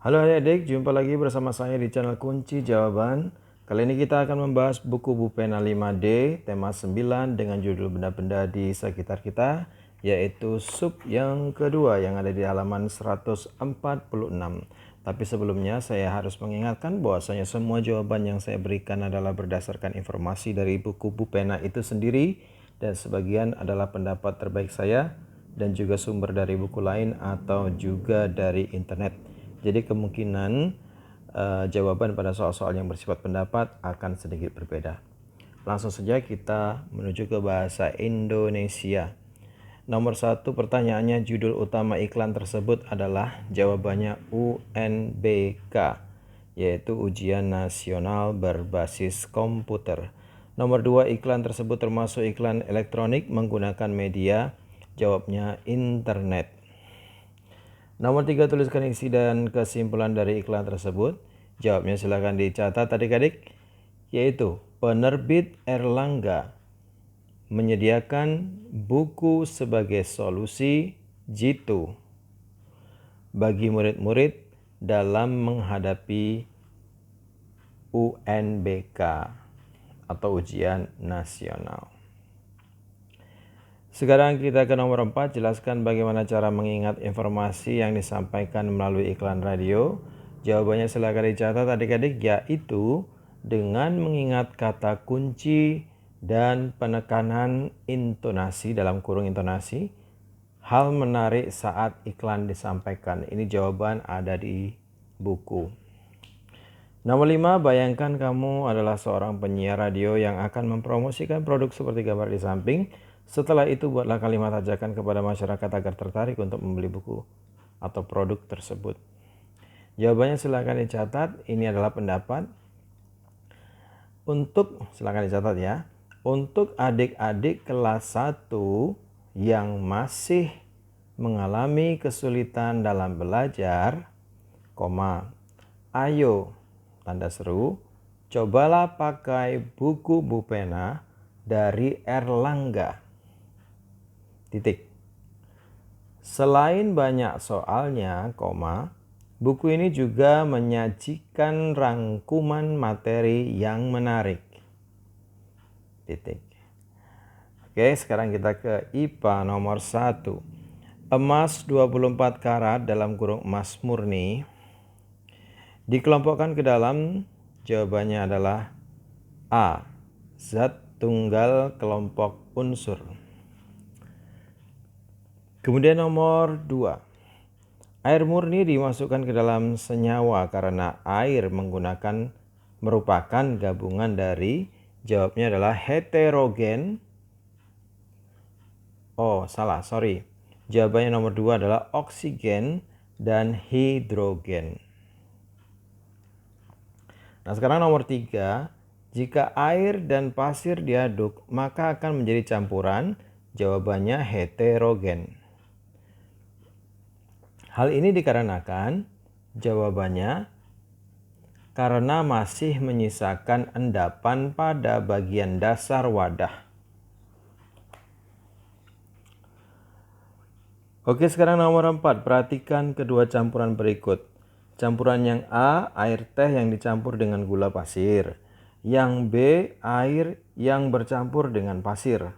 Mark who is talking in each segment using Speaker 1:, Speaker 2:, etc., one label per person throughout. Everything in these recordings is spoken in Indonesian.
Speaker 1: Halo adik-adik, jumpa lagi bersama saya di channel Kunci Jawaban. Kali ini kita akan membahas buku Bu Pena 5D, tema 9 dengan judul benda-benda di sekitar kita, yaitu sub yang kedua yang ada di halaman 146. Tapi sebelumnya saya harus mengingatkan bahwasanya semua jawaban yang saya berikan adalah berdasarkan informasi dari buku Bu Pena itu sendiri, dan sebagian adalah pendapat terbaik saya dan juga sumber dari buku lain atau juga dari internet. Jadi kemungkinan jawaban pada soal-soal yang bersifat pendapat akan sedikit berbeda. Langsung saja kita menuju ke bahasa Indonesia. Nomor 1 pertanyaannya, judul utama iklan tersebut adalah jawabannya UNBK, yaitu Ujian Nasional Berbasis Komputer. Nomor 2, iklan tersebut termasuk iklan elektronik menggunakan media, jawabnya internet. Nomor 3, tuliskan isi dan kesimpulan dari iklan tersebut. Jawabnya silakan dicatat adik-adik, yaitu penerbit Erlangga menyediakan buku sebagai solusi jitu bagi murid-murid dalam menghadapi UNBK atau ujian nasional. Sekarang kita ke nomor 4, jelaskan bagaimana cara mengingat informasi yang disampaikan melalui iklan radio. Jawabannya silakan dicatat adik-adik, yaitu dengan mengingat kata kunci dan penekanan intonasi dalam kurung intonasi. Hal menarik saat iklan disampaikan. Ini jawaban ada di buku. Nomor 5, bayangkan kamu adalah seorang penyiar radio yang akan mempromosikan produk seperti gambar di samping. Setelah itu buatlah kalimat ajakan kepada masyarakat agar tertarik untuk membeli buku atau produk tersebut. Jawabannya silakan dicatat. Ini adalah pendapat. Silakan dicatat ya. Untuk adik-adik kelas 1 yang masih mengalami kesulitan dalam belajar, ayo, tanda seru, cobalah pakai buku Bu Pena dari Erlangga. Selain banyak soalnya, buku ini juga menyajikan rangkuman materi yang menarik. Oke, sekarang kita ke IPA nomor 1. Emas 24 karat dalam kurung emas murni dikelompokkan ke dalam, jawabannya adalah A, zat tunggal kelompok unsur. Kemudian nomor 2, air murni dimasukkan ke dalam senyawa karena air merupakan gabungan dari, jawabnya adalah heterogen. Jawabannya nomor 2 adalah oksigen dan hidrogen. Nah, sekarang nomor 3, jika air dan pasir diaduk maka akan menjadi campuran, jawabannya heterogen. Hal ini dikarenakan, jawabannya karena masih menyisakan endapan pada bagian dasar wadah. Oke, sekarang nomor 4, perhatikan kedua campuran berikut. Campuran yang A, air teh yang dicampur dengan gula pasir. Yang B, air yang bercampur dengan pasir.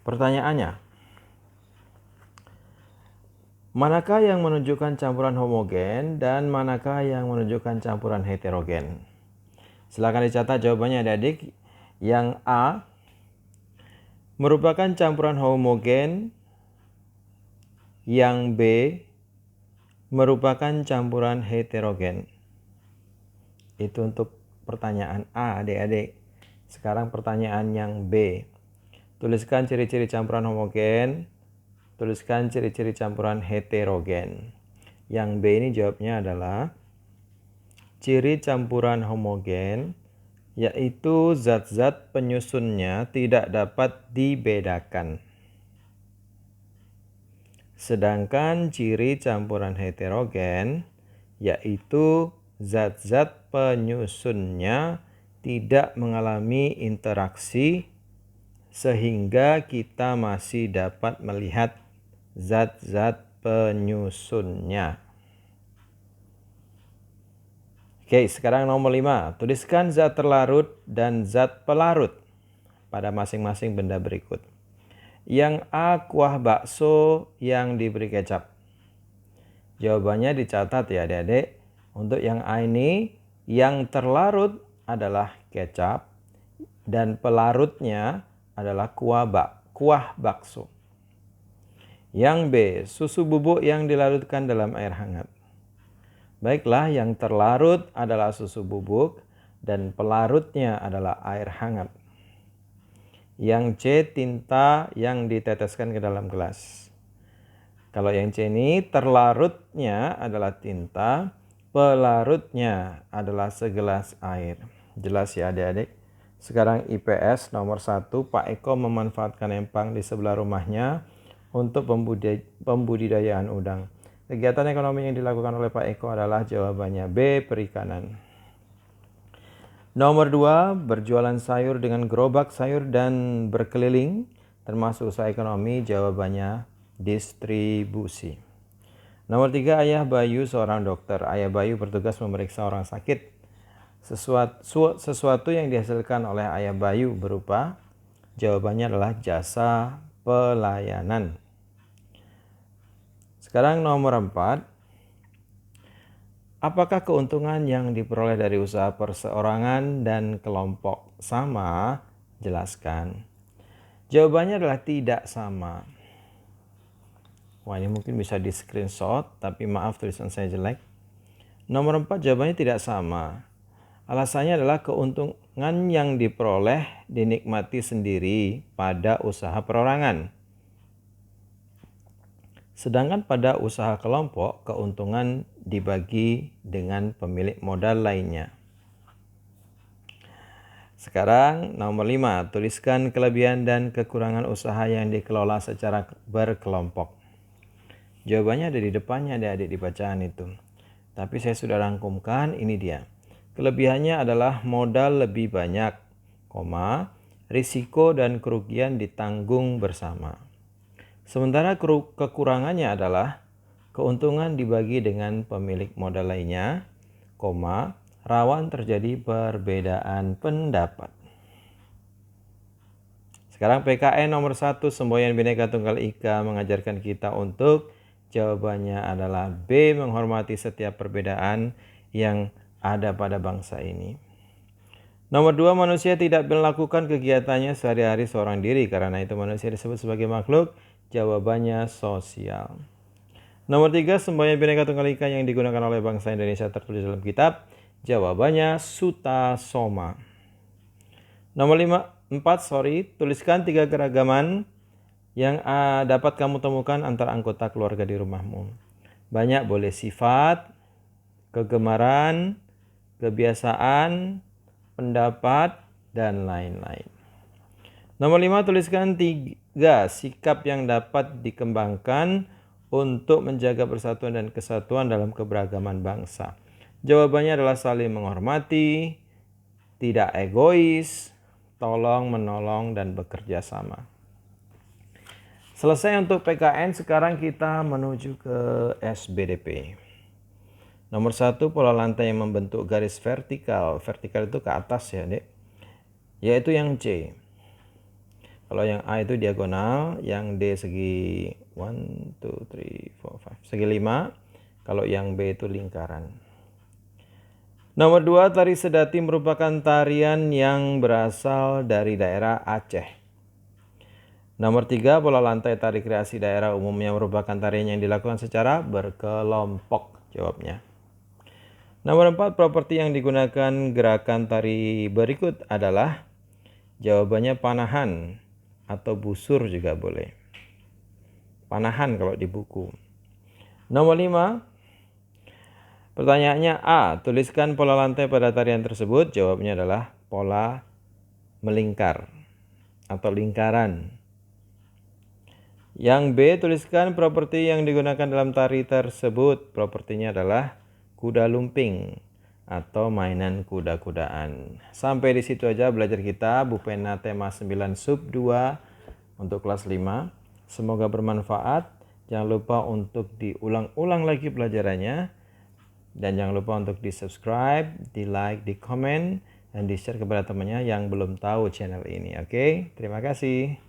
Speaker 1: Pertanyaannya, manakah yang menunjukkan campuran homogen dan manakah yang menunjukkan campuran heterogen? Silakan dicatat jawabannya adik-adik. Yang A merupakan campuran homogen, yang B merupakan campuran heterogen. Itu untuk pertanyaan A adik-adik. Sekarang pertanyaan yang B. Tuliskan ciri-ciri campuran homogen. Tuliskan ciri-ciri campuran heterogen. Yang B ini jawabnya adalah ciri campuran homogen, yaitu zat-zat penyusunnya tidak dapat dibedakan. Sedangkan ciri campuran heterogen, yaitu zat-zat penyusunnya tidak mengalami interaksi sehingga kita masih dapat melihat zat-zat penyusunnya. Oke, sekarang nomor 5. Tuliskan zat terlarut dan zat pelarut pada masing-masing benda berikut. Yang A, kuah bakso yang diberi kecap. Jawabannya dicatat ya adik-adik. Untuk yang A ini, yang terlarut adalah kecap dan pelarutnya adalah kuah bakso. Yang B, susu bubuk yang dilarutkan dalam air hangat. Baiklah, yang terlarut adalah susu bubuk dan pelarutnya adalah air hangat. Yang C, tinta yang diteteskan ke dalam gelas. Kalau yang C ini, terlarutnya adalah tinta, pelarutnya adalah segelas air. Jelas ya adik-adik? Sekarang IPS nomor 1, Pak Eko memanfaatkan empang di sebelah rumahnya untuk pembudidayaan udang. Kegiatan ekonomi yang dilakukan oleh Pak Eko adalah jawabannya B, perikanan. Nomor 2, berjualan sayur dengan gerobak sayur dan berkeliling, termasuk usaha ekonomi, jawabannya distribusi. Nomor 3, Ayah Bayu seorang dokter. Ayah Bayu bertugas memeriksa orang sakit. Sesuatu yang dihasilkan oleh Ayah Bayu berupa, jawabannya adalah jasa pelayanan. Sekarang nomor 4. Apakah keuntungan yang diperoleh dari usaha perseorangan dan kelompok sama? Jelaskan. Jawabannya adalah tidak sama. Wah, ini mungkin bisa di screenshot, tapi maaf tulisan saya jelek. Nomor 4 jawabannya tidak sama. Alasannya adalah keuntungan yang diperoleh dinikmati sendiri pada usaha perorangan. Sedangkan pada usaha kelompok, keuntungan dibagi dengan pemilik modal lainnya. Sekarang nomor 5, tuliskan kelebihan dan kekurangan usaha yang dikelola secara berkelompok. Jawabannya ada di depannya adik-adik di bacaan itu. Tapi saya sudah rangkumkan, ini dia. Kelebihannya adalah modal lebih banyak, risiko dan kerugian ditanggung bersama. Sementara kekurangannya adalah keuntungan dibagi dengan pemilik modal lainnya, rawan terjadi perbedaan pendapat. Sekarang PKN nomor 1, semboyan Bhinneka Tunggal Ika mengajarkan kita untuk, jawabannya adalah B, menghormati setiap perbedaan yang ada pada bangsa ini. Nomor 2, manusia tidak melakukan kegiatannya sehari-hari seorang diri, karena itu manusia disebut sebagai makhluk, jawabannya sosial. Nomor 3, semboyan Bhinneka Tunggal Ika yang digunakan oleh bangsa Indonesia tertulis dalam kitab, jawabannya Sutasoma. Nomor 4, tuliskan 3 keragaman yang dapat kamu temukan antara anggota keluarga di rumahmu. Banyak, boleh sifat, kegemaran, kebiasaan, pendapat, dan lain-lain. Nomor 5, tuliskan 3 sikap yang dapat dikembangkan untuk menjaga persatuan dan kesatuan dalam keberagaman bangsa. Jawabannya adalah saling menghormati, tidak egois, tolong menolong, dan bekerja sama. Selesai untuk PKN, sekarang kita menuju ke SBDP. Nomor 1, pola lantai yang membentuk garis vertikal. Vertikal itu ke atas ya, Dek. Yaitu yang C. Kalau yang A itu diagonal, yang D segi 1, 2, 3, 4, 5. Segi 5. Kalau yang B itu lingkaran. Nomor 2, tari sedati merupakan tarian yang berasal dari daerah Aceh. Nomor 3, pola lantai tari kreasi daerah umumnya merupakan tarian yang dilakukan secara berkelompok. Jawabnya. Nomor 4, properti yang digunakan gerakan tari berikut adalah, jawabannya panahan atau busur juga boleh. Panahan kalau di buku. Nomor 5, pertanyaannya A, tuliskan pola lantai pada tarian tersebut. Jawabnya adalah pola melingkar atau lingkaran. Yang B, tuliskan properti yang digunakan dalam tari tersebut. Propertinya adalah kuda lumping atau mainan kuda-kudaan. Sampai di situ aja belajar kita Bu Pena tema 9 sub 2 untuk kelas 5. Semoga bermanfaat. Jangan lupa untuk diulang-ulang lagi pelajarannya. Dan jangan lupa untuk di-subscribe, di-like, di-comment, dan di-share kepada temannya yang belum tahu channel ini. Oke, terima kasih.